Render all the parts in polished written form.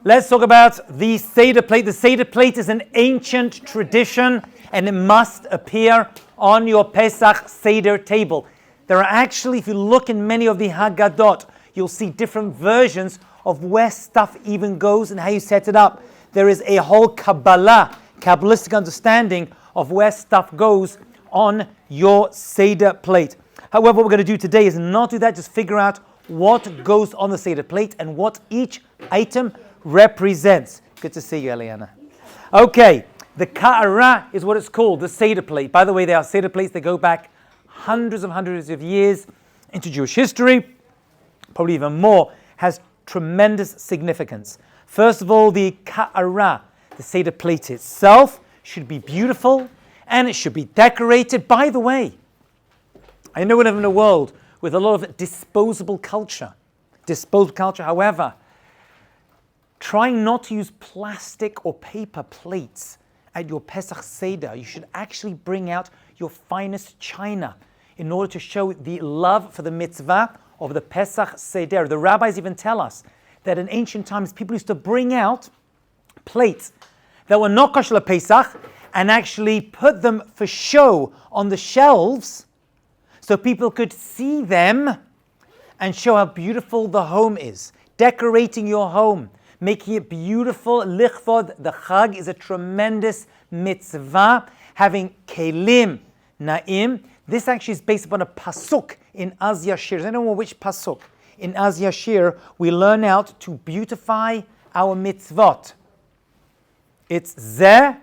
Let's talk about the Seder Plate. The Seder Plate is an ancient tradition and it must appear on your Pesach Seder table. There are actually, if you look in many of the Haggadot, you'll see different versions of where stuff even goes and how you set it up. There is a whole Kabbalistic understanding of where stuff goes on your Seder Plate. However, what we're going to do today is not do that, just figure out what goes on the Seder Plate and what each item represents. Good to see you, Eliana. Okay, the Ka'ara is what it's called, the Seder Plate. By the way, they are Seder Plates that go back hundreds of years into Jewish history, probably even more, has tremendous significance. First of all, the Ka'ara, the Seder Plate itself, should be beautiful and it should be decorated. By the way, I know we live in a world with a lot of disposable culture. However, trying not to use plastic or paper plates at your Pesach Seder. You should actually bring out your finest china in order to show the love for the mitzvah of the Pesach Seder. The rabbis even tell us that in ancient times, people used to bring out plates that were not kosher Pesach and actually put them for show on the shelves so people could see them and show how beautiful the home is. Decorating your home, making it beautiful. Lichvod, the Chag, is a tremendous mitzvah. Having kelim na'im. This actually is based upon a pasuk in Az Yashir. I don't know which pasuk. In Az Yashir, we learn out to beautify our mitzvot. It's Zeh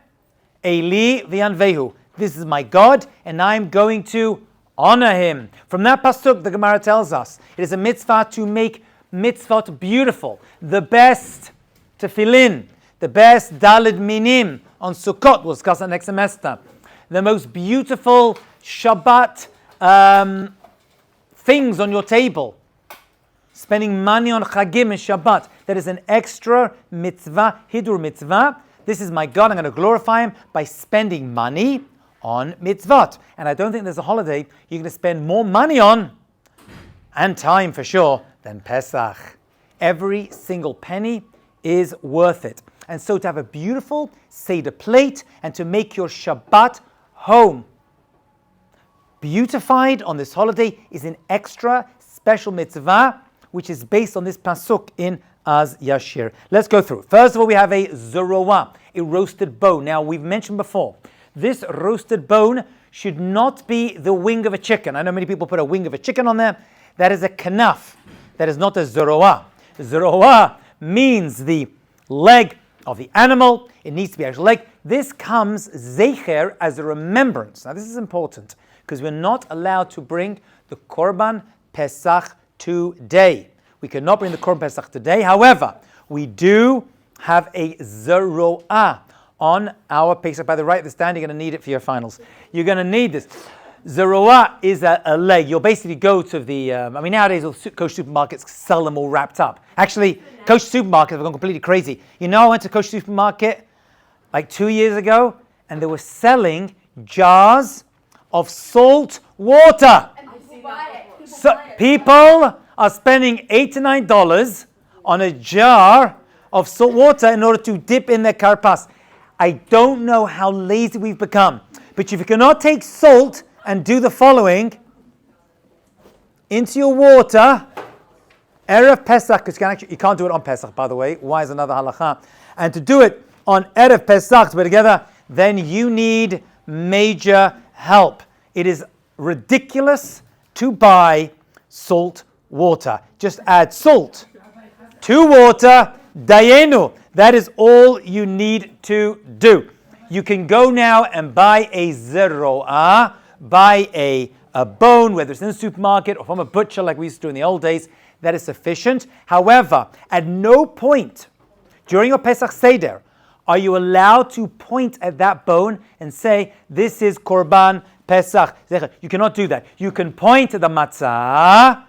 Eli v'yanvehu. This is my God, and I'm going to honor him. From that pasuk, the Gemara tells us it is a mitzvah to make mitzvot beautiful. The best tefillin, the best dalid minim on Sukkot, we'll discuss that next semester. The most beautiful Shabbat things on your table. Spending money on Chagim and Shabbat. That is an extra mitzvah, hidur mitzvah. This is my God, I'm going to glorify him by spending money on mitzvot. And I don't think there's a holiday you're going to spend more money on, and time for sure, than Pesach. Every single penny is worth it. And so to have a beautiful Seder Plate and to make your Shabbat home beautified on this holiday is an extra special mitzvah, which is based on this pasuk in Az Yashir. Let's go through. First of all, we have a Zeroa, a roasted bone. Now, we've mentioned before, this roasted bone should not be the wing of a chicken. I know many people put a wing of a chicken on there. That is a kanaf. That is not a Zeroa. Zeroa means the leg of the animal. It needs to be actual leg. This comes zecher, as a remembrance. Now, this is important because we're not allowed to bring the Korban Pesach today. We cannot bring the Korban Pesach today. However, we do have a Zeroa on our Pesach. By the right, the stand, you're going to need it for your finals. You're going to need this. Zeroa is a leg. You'll basically go to the, nowadays kosher supermarkets sell them all wrapped up. Actually, kosher supermarkets have gone completely crazy. You know, I went to kosher supermarket like 2 years ago, and they were selling jars of salt water. So people are spending $8 to $9 on a jar of salt water in order to dip in their karpas. I don't know how lazy we've become, but if you cannot take salt and do the following into your water, Erev Pesach, because you can't do it on Pesach, by the way. Why is another halacha? And to do it on Erev Pesach, we're together, then you need major help. It is ridiculous to buy salt water. Just add salt to water, dayenu. That is all you need to do. You can go now and buy a Zeroa, buy a bone, whether it's in the supermarket or from a butcher like we used to do in the old days. That is sufficient. However, at no point during your Pesach Seder are you allowed to point at that bone and say, this is Korban Pesach. You cannot do that. You can point to the Matzah,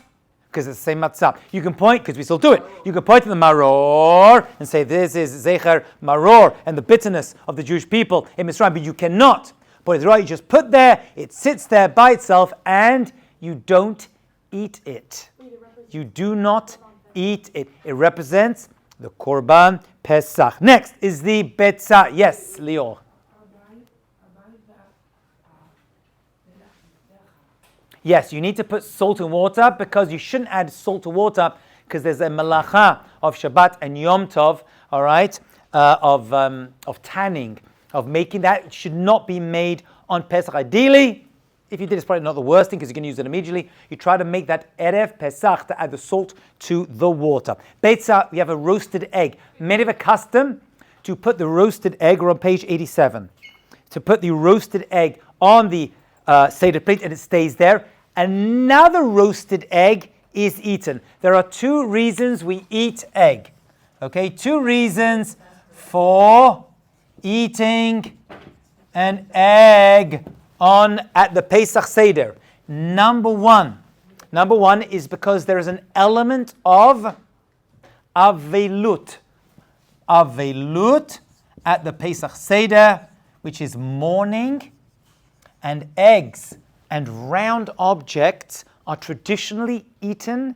because it's the same Matzah. You can point, because we still do it. You can point to the Maror and say, this is Zecher Maror and the bitterness of the Jewish people in Mitzrayim. But you cannot. But it's right, you just put there, it sits there by itself, and you don't eat it. You do not eat it. It represents the Korban Pesach. Next is the Betzah. Yes, Lior. Yes, you need to put salt and water because you shouldn't add salt to water because there's a malacha of Shabbat and Yom Tov, all right, of tanning, of making that. It should not be made on Pesach. Ideally, if you did, it's probably not the worst thing because you can use it immediately. You try to make that Erev Pesach to add the salt to the water. Betzah, we have a roasted egg. Many have a custom to put the roasted egg, we're on page 87, to put the roasted egg on the Seder plate and it stays there. Another roasted egg is eaten. There are two reasons we eat egg. Okay, two reasons for eating an egg at the Pesach Seder. Number one is because there is an element of avelut at the Pesach Seder, which is mourning, and eggs and round objects are traditionally eaten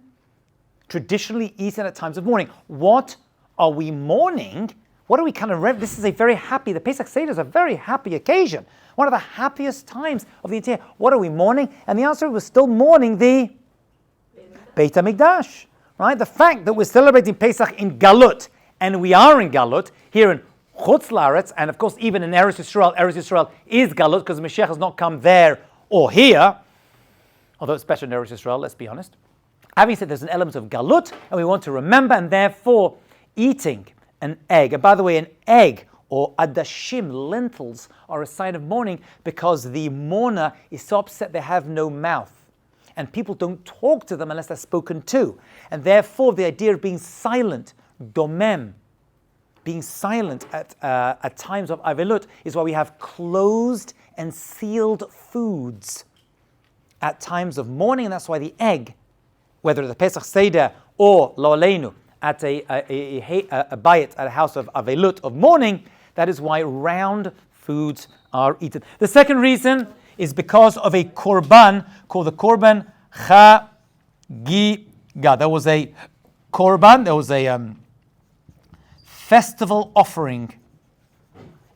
at times of mourning. What are we mourning? What are we this is a very happy, the Pesach Seder is a very happy occasion. One of the happiest times of the entire, what are we mourning? And the answer was still mourning the Beit HaMikdash, right? The fact that we're celebrating Pesach in Galut, and we are in Galut, here in Chutz La'aretz, and of course even in Eretz Yisrael is Galut, because Mashiach has not come there or here, although it's better in Eretz Yisrael, let's be honest. Having said there's an element of Galut, and we want to remember, and therefore eating an egg. And by the way, an egg or adashim, lentils, are a sign of mourning because the mourner is so upset they have no mouth. And people don't talk to them unless they're spoken to. And therefore the idea of being silent, domem, being silent at times of avelut, is why we have closed and sealed foods at times of mourning. And that's why the egg, whether at the Pesach Seder or Lo Aleinu, at a bayit, at a house of avelut, of mourning, that is why round foods are eaten. The second reason is because of a korban called the korban chagiga. There was a korban, there was a festival offering.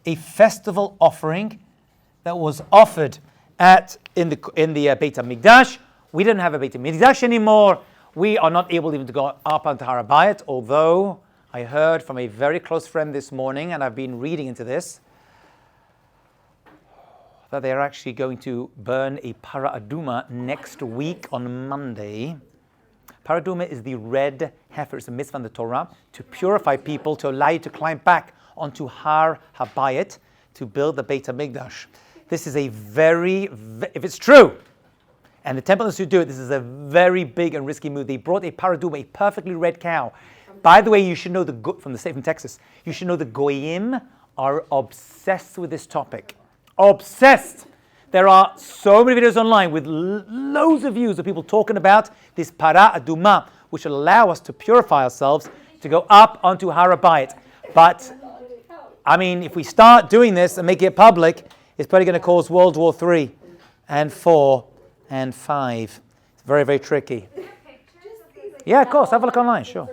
A festival offering that was offered in the Beit HaMikdash. We didn't have a Beit HaMikdash anymore. We are not able even to go up onto Har HaBayit, although I heard from a very close friend this morning, and I've been reading into this, that they are actually going to burn a Parah Aduma next week on Monday. Parah Aduma is the red heifer. It's a mitzvah in the Torah to purify people, to allow you to climb back onto Har HaBayit to build the Beit HaMikdash. This is a if it's true, and the Temple Institute do it, this is a very big and risky move. They brought a Parah Aduma, a perfectly red cow. By the way, you should know from the state from Texas, you should know the Goyim are obsessed with this topic. Obsessed. There are so many videos online with loads of views of people talking about this Parah Aduma, which will allow us to purify ourselves to go up onto Har HaBayit. But, I mean, if we start doing this and make it public, it's probably going to cause World War III and IV and V. It's very, very tricky. Yeah, of course. Have a look online, sure.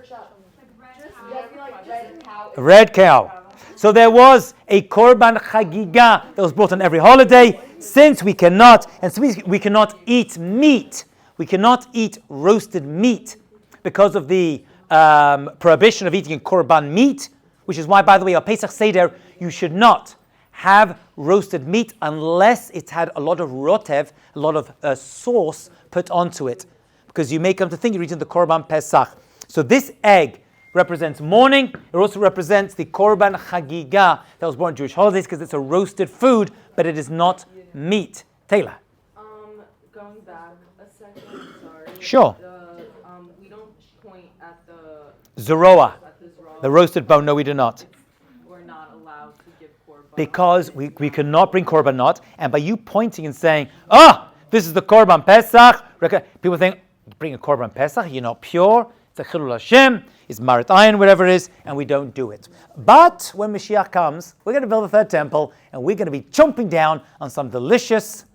Red cow. So there was a korban chagiga that was brought on every holiday. Since we cannot eat meat, we cannot eat roasted meat because of the prohibition of eating a korban meat, which is why, by the way, on Pesach Seder, you should not have roasted meat unless it's had a lot of rotev, a lot of sauce put onto it, because you may come to think you're eating the korban Pesach. So this egg represents mourning. It also represents the korban chagiga that was born on Jewish holidays because it's a roasted food, but it is not meat. Taylor. Going back a second, sorry. Sure. We don't point at the Zeroa, the roasted bone. No, we do not. We're not allowed to give korban. Because we cannot bring korbanot, and by you pointing and saying, this is the korban Pesach, people think, bring a korban Pesach, you're not pure. It's a chilul Hashem, it's marit ayin, whatever it is, and we don't do it. But when Mashiach comes, we're going to build the third temple, and we're going to be chomping down on some delicious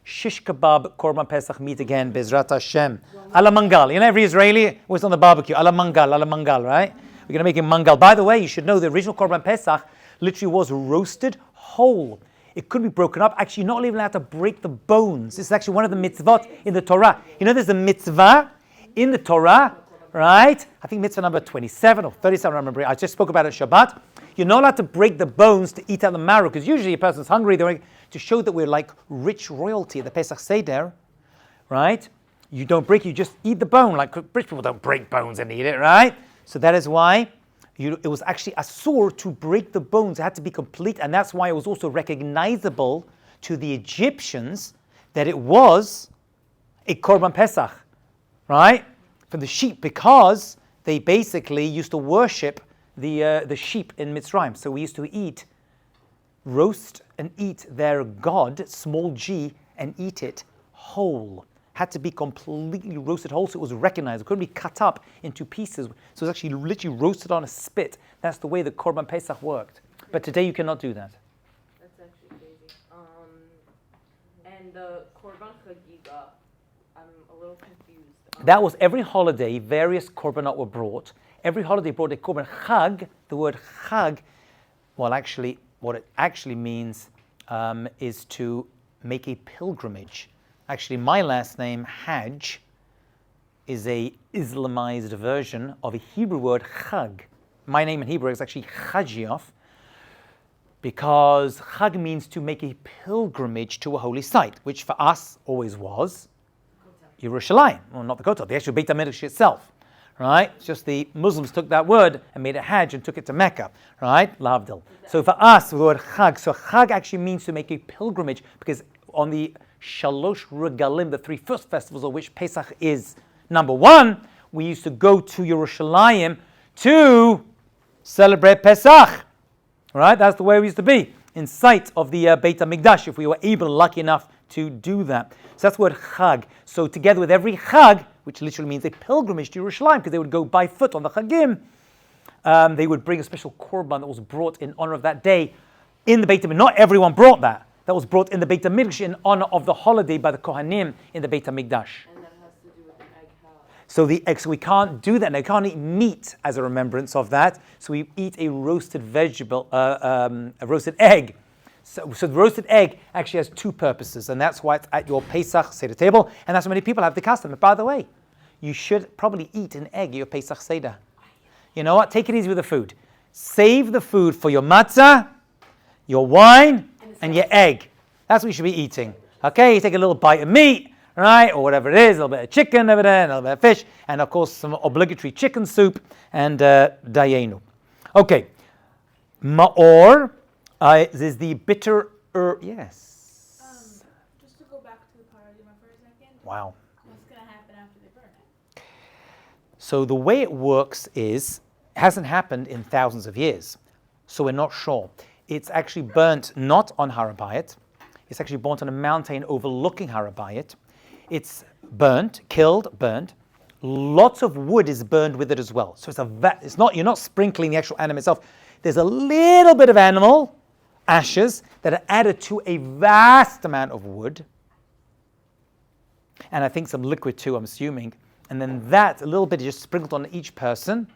shish kebab korban Pesach meat again, Bezrat Hashem. Ala mangal. You know, every Israeli was on the barbecue. Ala mangal, right? We're going to make a mangal. By the way, you should know the original Korban Pesach literally was roasted whole. It couldn't be broken up. Actually, you're not even allowed to break the bones. This is actually one of the mitzvot in the Torah. You know, there's a mitzvah in the Torah, right? I think mitzvah number 27 or 37, I remember. I just spoke about it Shabbat. You're not allowed to break the bones to eat out the marrow, because usually a person's hungry. To show that we're like rich royalty at the Pesach Seder, right? You don't break, you just eat the bone. Like rich people don't break bones and eat it, right? So that is why it was actually asur to break the bones. It had to be complete, and that's why it was also recognizable to the Egyptians that it was a Korban Pesach, right? For the sheep, because they basically used to worship the sheep in Mitzrayim. So we used to roast and eat their god, small g, and eat it whole. Had to be completely roasted whole, so it was recognized. It couldn't be cut up into pieces. So it was actually literally roasted on a spit. That's the way the Korban Pesach worked. But today you cannot do that. That's actually crazy. And the Korban Chagiga, I'm a little confused. That was every holiday, various korbanot were brought. Every holiday brought a korban. Chag, the word chag, well, actually, what it actually means is to make a pilgrimage. Actually, my last name, Hajj, is a Islamized version of a Hebrew word, Chag. My name in Hebrew is actually Chagiof, because Chag means to make a pilgrimage to a holy site, which for us always was Yerushalayim. Well, not the Kotel, the actual Beit HaMikdash itself, right? It's just the Muslims took that word and made it Hajj and took it to Mecca, right? Lavdil. So for us, the word Chag, so Chag actually means to make a pilgrimage, because on the Shalosh Regalim, the three first festivals of which Pesach is number one, we used to go to Yerushalayim to celebrate Pesach. Right? That's the way we used to be, in sight of the Beit HaMikdash, if we were able, lucky enough to do that. So that's the word Chag. So together with every Chag, which literally means a pilgrimage to Yerushalayim, because they would go by foot on the Chagim, they would bring a special korban that was brought in honor of that day in the Beit HaMikdash. Not everyone brought that. That was brought in the Beit HaMikdash in honor of the holiday by the Kohanim in the Beit HaMikdash. And that has to do with an egg cow. So the egg, so we can't do that. And we can't eat meat as a remembrance of that. So we eat a roasted vegetable, a roasted egg. So the roasted egg actually has two purposes, and that's why it's at your Pesach Seder table, and that's why many people have the custom. And by the way, you should probably eat an egg at your Pesach Seder. You know what? Take it easy with the food. Save the food for your matzah, your wine, and your egg. That's what you should be eating. Okay, you take a little bite of meat, right, or whatever it is, a little bit of chicken over there, a little bit of fish, and of course some obligatory chicken soup and dayenu. Okay, Maror is the bitter herb. Yes. Just to go back to the Parah Aduma for a second. Wow. What's going to happen after they burn it? So the way it works is, it hasn't happened in thousands of years, so we're not sure. It's actually burnt not on Har HaBayit. It's actually burnt on a mountain overlooking Har HaBayit. It's burnt, killed, burnt. Lots of wood is burned with it as well. So it's not, you're not sprinkling the actual animal itself. There's a little bit of animal ashes that are added to a vast amount of wood. And I think some liquid too, I'm assuming. And then that, a little bit is just sprinkled on each person.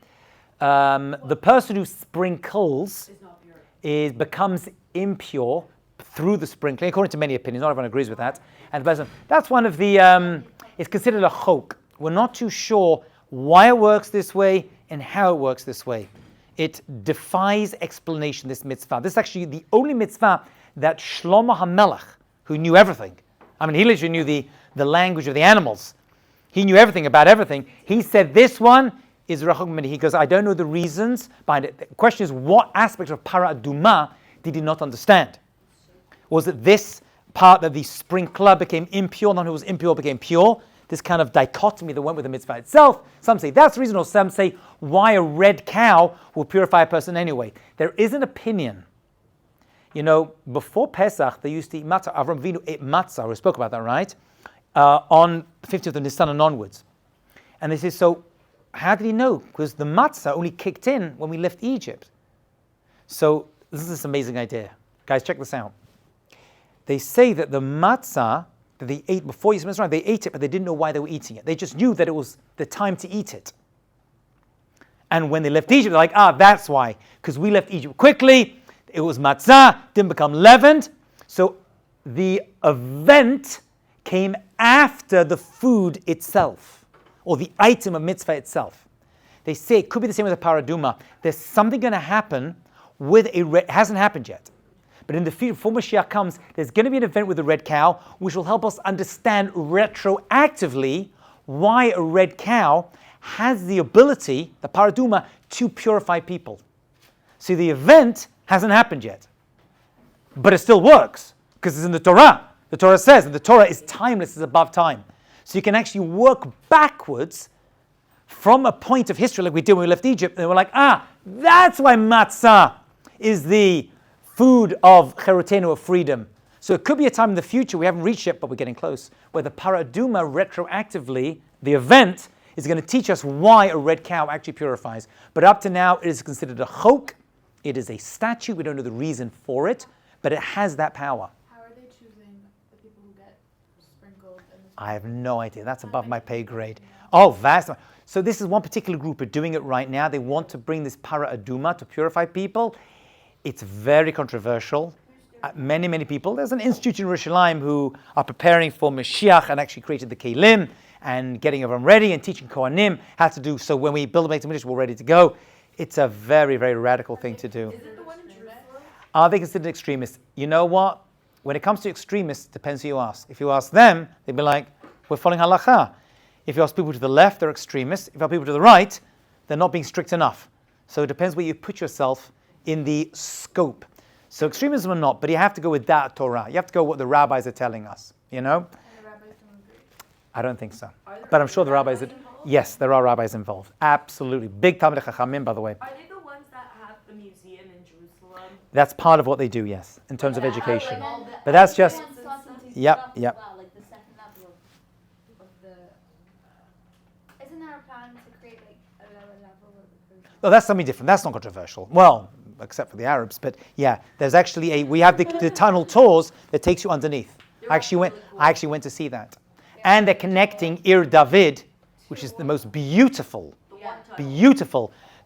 The person who sprinkles becomes impure through the sprinkling, according to many opinions. Not everyone agrees with that. And the person, that's one of the, it's considered a chok. We're not too sure why it works this way and how it works this way. It defies explanation, this mitzvah. This is actually the only mitzvah that Shlomo HaMelech, who knew everything, I mean, he literally knew the language of the animals. He knew everything about everything. He said this one is Rachok Mimeni. He goes, I don't know the reasons behind it. The question is, what aspect of Parah Aduma did he not understand? Was it this part that the sprinkler became impure, none who was impure became pure? This kind of dichotomy that went with the mitzvah itself. Some say that's the reason, or some say why a red cow will purify a person anyway. There is an opinion. You know, before Pesach, they used to eat matzah. Avram Avinu ate matzah. We spoke about that, right? On the 15th of Nisan and onwards. And they say, so how did he know? Because the matzah only kicked in when we left Egypt. So this is this amazing idea. Guys, check this out. They say that the matzah that they ate before Yisrael Mitzrayim, they ate it, but they didn't know why they were eating it. They just knew that it was the time to eat it. And when they left Egypt, they're like, that's why. Because we left Egypt quickly. It was matzah, didn't become leavened. So the event came after the food itself, or the item of mitzvah itself. They say it could be the same with the Parah Aduma. There's something going to happen with it hasn't happened yet. But in the future, before Mashiach comes, there's going to be an event with the red cow, which will help us understand retroactively why a red cow has the ability, the Parah Aduma, to purify people. See, the event hasn't happened yet, but it still works because it's in the Torah. The Torah says, and the Torah is timeless, it's above time. So you can actually work backwards from a point of history like we did when we left Egypt, and we're like, that's why matzah is the food of Cherotenu, of freedom. So it could be a time in the future, we haven't reached yet, but we're getting close, where the Parah Aduma retroactively, the event, is going to teach us why a red cow actually purifies. But up to now, it is considered a chok. It is a statute. We don't know the reason for it, but it has that power. How are they choosing the people who get sprinkled? I have no idea. That's above my pay grade. Oh, vast. So this is one particular group are doing it right now. They want to bring this Parah Aduma to purify people. It's very controversial. Many people. There's an institute in Yerushalayim who are preparing for Mashiach and actually created the Kelim and getting everyone ready and teaching Kohanim how to do. So when we build a Beit HaMikdash, we're ready to go. It's a very, very radical thing to do. Is it the one in Jerusalem? Are they considered extremists? You know what? When it comes to extremists, it depends who you ask. If you ask them, they'd be like, we're following halakha. If you ask people to the left, they're extremists. If you ask people to the right, they're not being strict enough. So it depends where you put yourself in the scope. So extremism or not, but you have to go with that Torah. You have to go with what the rabbis are telling us, you know? And the rabbis don't agree. I don't think so. But I'm sure the rabbis... Yes, there are rabbis involved. Absolutely. Big Talmidei Chachamim, by the way. Are they the ones that have the museum in Jerusalem? That's part of what they do, yes, in terms of education. Like all the But that's just... Yep. Yep. Like the second level of the. Isn't there a plan to create like a lower level of the? No, that's something different. That's not controversial. Well, except for the Arabs. But yeah, there's actually we have the tunnel tours that takes you underneath. I actually went to see that. And they're connecting Ir David, which is the most beautiful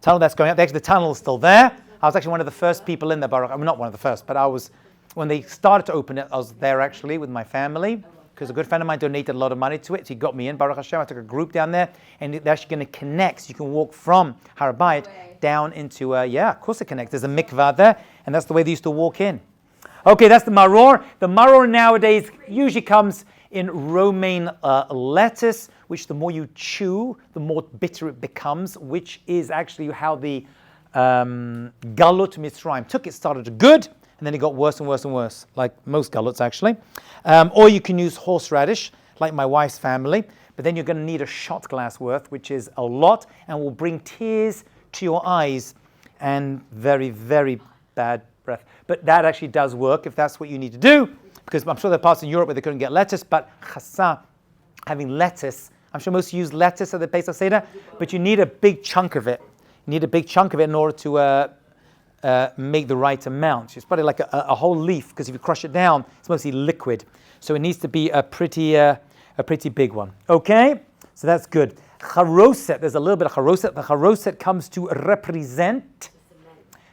tunnel that's going up. Actually, the tunnel is still there. I was actually one of the first people in there. I'm not one of the first, but I was, when they started to open it, I was there actually with my family, because a good friend of mine donated a lot of money to it. So he got me in, Baruch Hashem. I took a group down there, and they're actually going to connect. So you can walk from Har Bayit down into, of course it connects. There's a mikvah there, and that's the way they used to walk in. Okay, that's the Maror. The Maror nowadays usually comes in romaine lettuce, which the more you chew, the more bitter it becomes, which is actually how the Galut Mitzrayim took it. Started good, and then it got worse and worse and worse, like most Galuts actually. Or you can use horseradish, like my wife's family, but then you're going to need a shot glass worth, which is a lot, and will bring tears to your eyes and very, very bad breath. But that actually does work if that's what you need to do, because I'm sure there are parts in Europe where they couldn't get lettuce, but chasa, having lettuce, I'm sure most use lettuce at the Pesach Seder, but you need a big chunk of it. You need a big chunk of it in order to make the right amount. It's probably like a whole leaf, because if you crush it down, it's mostly liquid. So it needs to be a pretty big one. Okay, so that's good. Charoset, there's a little bit of charoset. The charoset comes to represent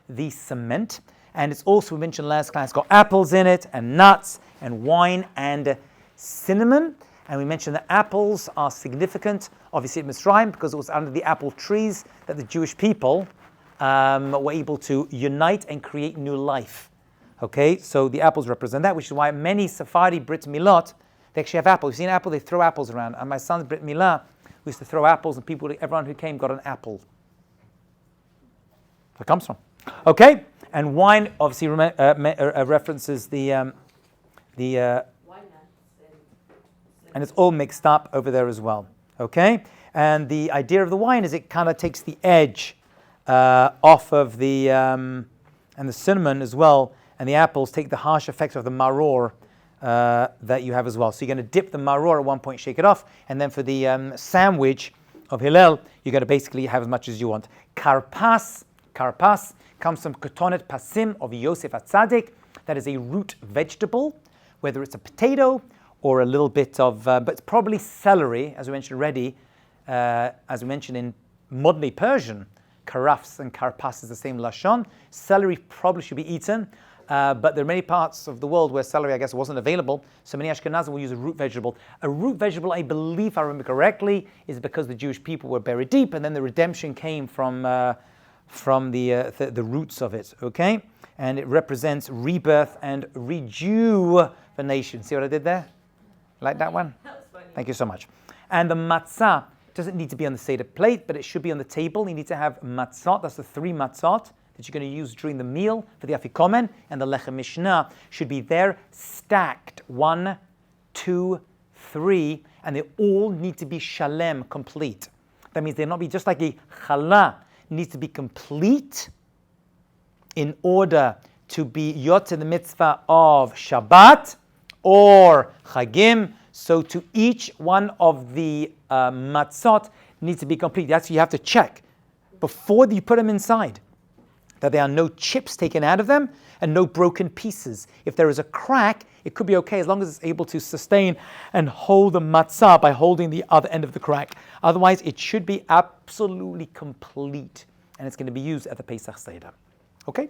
the cement. And it's also, we mentioned last class, got apples in it, and nuts, and wine, and cinnamon. And we mentioned that apples are significant, obviously at Mitzrayim, because it was under the apple trees that the Jewish people were able to unite and create new life. Okay, so the apples represent that, which is why many Sephardi Brit Milot, they actually have apples. You've seen an apple, they throw apples around. And my son's Brit Milah, we used to throw apples, and everyone who came got an apple. Where it comes from. Okay, and wine obviously references the Wine nuts and it's all mixed up over there as well. Okay, and the idea of the wine is it kind of takes the edge off of the and the cinnamon as well, and the apples take the harsh effects of the maror that you have as well. So you're going to dip the maror at one point, shake it off, and then for the sandwich of Hillel, you're going to basically have as much as you want. Karpas comes from Kotonet Pasim of Yosef Atzadik. That is a root vegetable, whether it's a potato or a little bit of, but it's probably celery, as we mentioned already, as we mentioned in modern Persian. karafs and karpas is the same lashon. Celery probably should be eaten, but there are many parts of the world where celery, I guess, wasn't available, so many Ashkenazim will use a root vegetable. A root vegetable, I believe, if I remember correctly, is because the Jewish people were buried deep, and then the redemption came from the roots of it, okay? And it represents rebirth and rejuvenation. See what I did there? Like that one? That was funny. Thank you so much. And the matzah doesn't need to be on the Seder plate, but it should be on the table. You need to have matzot. That's the 3 matzot that you're going to use during the meal for the afikomen. And the lechem mishnah should be there, stacked 1, 2, 3, and they all need to be shalem, complete. That means they'll not be just like a challah. It needs to be complete in order to be yotze the mitzvah of Shabbat or Chagim. So to each one of the matzot needs to be complete. That's you have to check before you put them inside that there are no chips taken out of them and no broken pieces. If there is a crack, it could be okay as long as it's able to sustain and hold the matzah by holding the other end of the crack. Otherwise, it should be absolutely complete, and it's going to be used at the Pesach Seder. Okay?